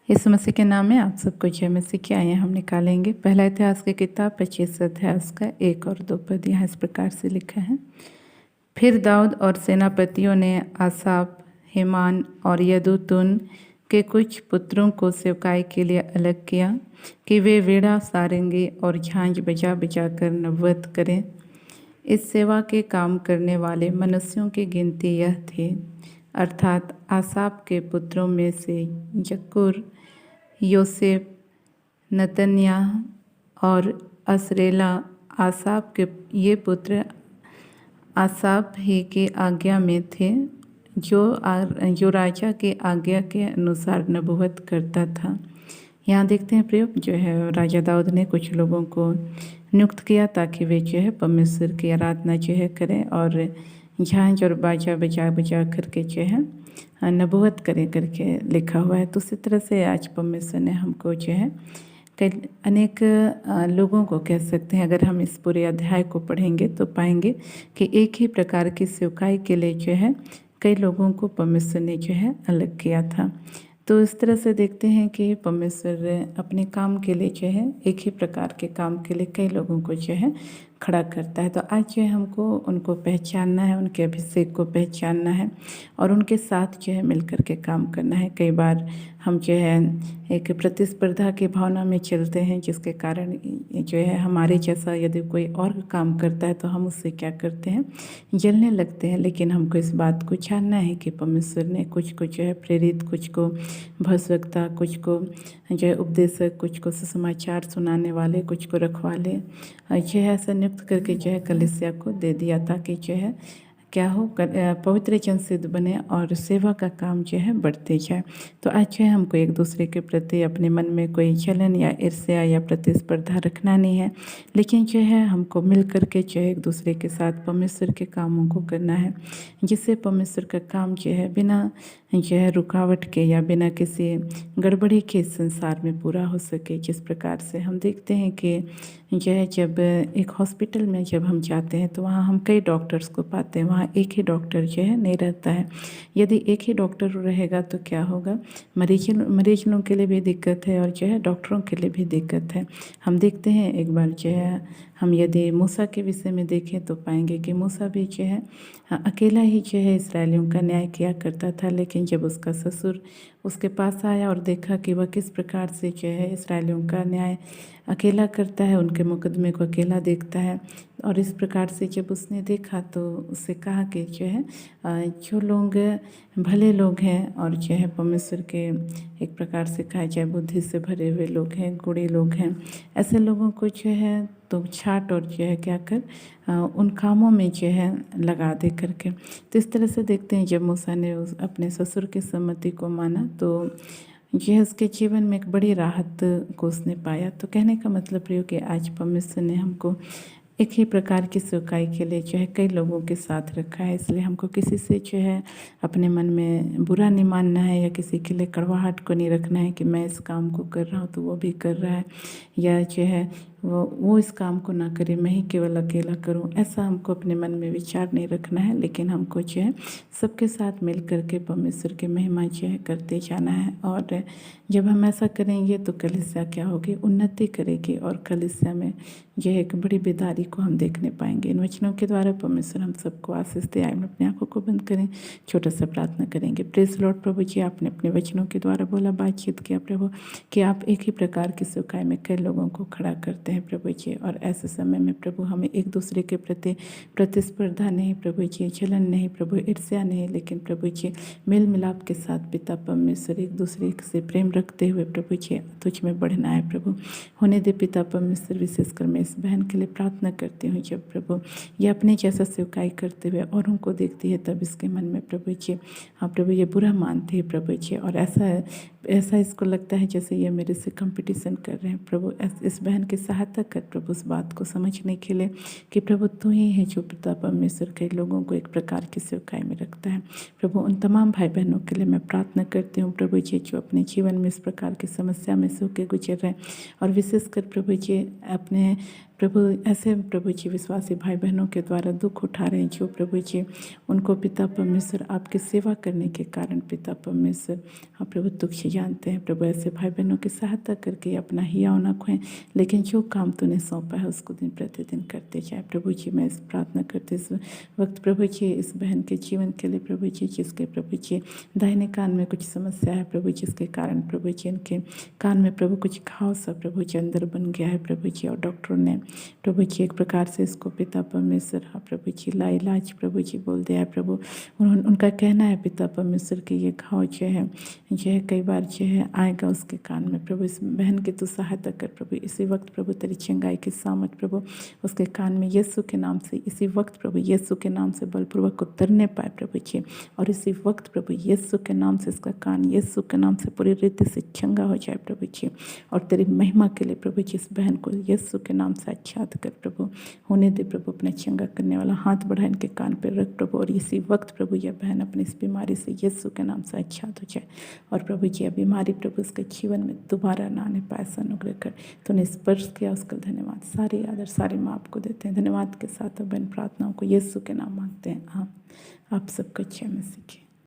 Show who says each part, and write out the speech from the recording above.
Speaker 1: यीशु मसीह के नाम में आप सबको जय मसीह की आइए हम निकालेंगे पहला इतिहास की किताब 25 अध्याय उसका 1 और 2 पद। यहाँ इस प्रकार से लिखा है। फिर दाऊद और सेनापतियों ने आसाप, हेमान और यदूतून के कुछ पुत्रों को सेवकाई के लिए अलग किया कि वे वीणा, सारंगी और झांझ बजा बजा कर नबूवत करें। इस सेवा के काम करने वाले मनुष्यों की गिनती यह थी, अर्थात आसाप के पुत्रों में से जक्कुर, योसेफ, नतन्याह और असरेला। आसाप के ये पुत्र आसाप ही की आज्ञा में थे, जो राजा की आज्ञा के अनुसार नबूवत करता था। यहाँ देखते हैं प्रयोग जो है राजा दाऊद ने कुछ लोगों को नियुक्त किया ताकि वे जो है परमेश्वर की आराधना जो है करें और झांझ और बाजा बजा बजा करके जो है नबूवत करें करके लिखा हुआ है। तो उसी तरह से आज परमेश्वर ने हमको जो है कई अनेक लोगों को कह सकते हैं, अगर हम इस पूरे अध्याय को पढ़ेंगे तो पाएंगे कि एक ही प्रकार की सेवकाई के लिए जो है कई लोगों को परमेश्वर ने जो है अलग किया था। तो इस तरह से देखते हैं कि परमेश्वर अपने काम के लिए जो है एक ही प्रकार के काम के लिए कई लोगों को जो है खड़ा करता है। तो आज जो है हमको उनको पहचानना है, उनके अभिषेक को पहचानना है और उनके साथ जो है मिलकर के काम करना है। कई बार हम जो है एक प्रतिस्पर्धा की भावना में चलते हैं, जिसके कारण जो है हमारे जैसा यदि कोई और काम करता है तो हम उससे क्या करते हैं, जलने लगते हैं। लेकिन हमको इस बात को जानना है कि परमेश्वर ने कुछ को जो है प्रेरित, कुछ को भविष्यवक्ता, कुछ को जो है उपदेशक, कुछ को सुसमाचार सुनाने वाले, कुछ को रखवाले जो है ऐसा नियुक्त करके जो है कलीसिया को दे दिया ताकि जो है क्या हो, पवित्र जन सिद्ध बने और सेवा का काम जो है बढ़ते जाए। तो आज जो है हमको एक दूसरे के प्रति अपने मन में कोई जलन या ईर्ष्या या प्रतिस्पर्धा रखना नहीं है, लेकिन जो है हमको मिल करके जो है एक दूसरे के साथ परमेश्वर के कामों को करना है, जिससे परमेश्वर का काम जो है बिना जो है रुकावट के या बिना किसी गड़बड़ी के इस संसार में पूरा हो सके। जिस प्रकार से हम देखते हैं कि जो है जब एक हॉस्पिटल में जब हम जाते हैं तो वहाँ हम कई डॉक्टर्स को पाते हैं, वहाँ एक ही डॉक्टर जो है नहीं रहता है। यदि एक ही डॉक्टर रहेगा तो क्या होगा, मरीजों के लिए भी दिक्कत है और जो है डॉक्टरों के लिए भी दिक्कत है। हम देखते हैं एक बार जो है हम यदि मूसा के विषय में देखें तो पाएंगे कि मूसा भी जो है अकेला ही जो है इसराइलियों का न्याय किया करता था। लेकिन जब उसका ससुर उसके पास आया और देखा कि वह किस प्रकार से जो है इसराइलियों का न्याय अकेला करता है, उनके मुकदमे को अकेला देखता है, और इस प्रकार से जब उसने देखा तो उससे कहा कि जो है जो लोग भले लोग हैं और जो है परमेश्वर के एक प्रकार से कहा जाए बुद्धि से भरे हुए लोग हैं, गुणी लोग हैं, ऐसे लोगों को जो है तो छाट और जो है क्या कर उन कामों में जो है लगा दे करके। तो इस तरह से देखते हैं जब मूसा ने अपने ससुर की सम्मति को माना तो यह उसके जीवन में एक बड़ी राहत को उसने पाया। तो कहने का मतलब ये कि आज परमेश्वर ने हमको एक ही प्रकार की सेवकाई के लिए जो है कई लोगों के साथ रखा है, इसलिए हमको किसी से जो है अपने मन में बुरा नहीं मानना है या किसी के लिए कड़वाहट को नहीं रखना है कि मैं इस काम को कर रहा हूँ तो वो भी कर रहा है, या जो है वो इस काम को ना करे मैं ही केवल अकेला करूं, ऐसा हमको अपने मन में विचार नहीं रखना है। लेकिन हमको जो है सबके साथ मिल करके परमेश्वर की महिमा जो है करते जाना है। और जब हम ऐसा करेंगे तो कलीसिया क्या होगी, उन्नति करेगी और कलीसिया में जो है एक बड़ी बेदारी को हम देखने पाएंगे। इन वचनों के द्वारा परमेश्वर हम सबको आशीष दे। आइए अपनी आंखों को बंद करें, छोटा सा प्रार्थना करेंगे। प्रेज लॉर्ड प्रभु जी, आपने अपने वचनों के द्वारा बोला, बातचीत किया प्रभु कि आप एक ही प्रकार की सेवकाई में कई लोगों को खड़ा करते हैं प्रभु जी। और ऐसे समय में प्रभु हमें एक दूसरे के प्रति प्रतिस्पर्धा नहीं प्रभु जी, जलन नहीं प्रभु, ईर्ष्या नहीं, लेकिन प्रभु जी मेल मिलाप के साथ पिता परमेश्वर एक दूसरे से प्रेम रखते हुए प्रभु जी तुझ में बढ़ना है प्रभु। होने दे पिता परमेश्वर। विशेषकर मैं इस बहन के लिए प्रार्थना करती हूँ, जब प्रभु ये अपने जैसा सेवकाई करते हुए और उनको देखती है तब इसके मन में प्रभु जी हाँ प्रभु ये बुरा मानती है प्रभु जी, और ऐसा इसको लगता है जैसे ये मेरे से कंपटीशन कर रहे हैं प्रभु। इस बहन की सहायता कर प्रभु उस बात को समझने के लिए कि प्रभु तू ही है जो पिता परमेश्वर के लोगों को एक प्रकार की सेवकाई में रखता है प्रभु। उन तमाम भाई बहनों के लिए मैं प्रार्थना करती हूँ प्रभु जी जो अपने जीवन में इस प्रकार की समस्या में से होकर गुजर रहे हैं, और विशेषकर प्रभु जी अपने प्रभु ऐसे प्रभु जी विश्वासी भाई बहनों के द्वारा दुख उठा रहे हैं, जो प्रभु जी उनको पिता परमेश्वर आपकी सेवा करने के कारण पिता परमेश्वर हाँ प्रभु दुख जानते हैं। प्रभु ऐसे भाई बहनों की सहायता करके अपना हिया ना खोएं, लेकिन जो काम तूने सौंपा है उसको दिन प्रतिदिन करते जाए। प्रभु जी मैं इस प्रार्थना करते इस वक्त प्रभु जी इस बहन के जीवन के लिए प्रभु जी, जिसके प्रभु जी दाहिने कान में कुछ समस्या है प्रभु, जिसके कारण प्रभु जी इनके कान में प्रभु कुछ घाव सा प्रभु जी अंदर बन गया है प्रभु जी, और डॉक्टर ने प्रभु जी एक प्रकार से इसको पिता परमेश्वर हाँ प्रभु जी लाइलाज प्रभु जी बोल दिया है प्रभु। उनका कहना है पिता परमेश्वर कि ये घाव जो है कई बार जो है आएगा उसके कान में। प्रभु इस बहन की तो सहायता कर प्रभु, इसी वक्त प्रभु तेरी चंगाई की सामत प्रभु उसके कान में यीशु के नाम से इसी वक्त प्रभु यीशु के नाम से बलपूर्वक उतरने पाए प्रभु जी, और इसी वक्त प्रभु यीशु के नाम से इसका कान यीशु के नाम से पूरी रीति से चंगा हो जाए प्रभु जी। और तेरी महिमा के लिए प्रभु जी इस बहन को यीशु के नाम से आच्छाद कर प्रभु, होने दे प्रभु अपना चंगा करने वाला हाथ बढ़ा इनके कान पर रख प्रभु, और इसी वक्त प्रभु यह बहन अपनी इस बीमारी से यीशु के नाम से आच्छाद हो जाए। और प्रभु जी यह बीमारी प्रभु उसके जीवन में दोबारा ना आने पाए, ऐसा अनुग्रह कर। तूने स्पर्श किया उसका धन्यवाद, सारी आदर सारी माँ आपको देते हैं। धन्यवाद के साथ अब इन प्रार्थनाओं को यीशु के नाम मांगते हैं। आप सबको अच्छे में सीखिए।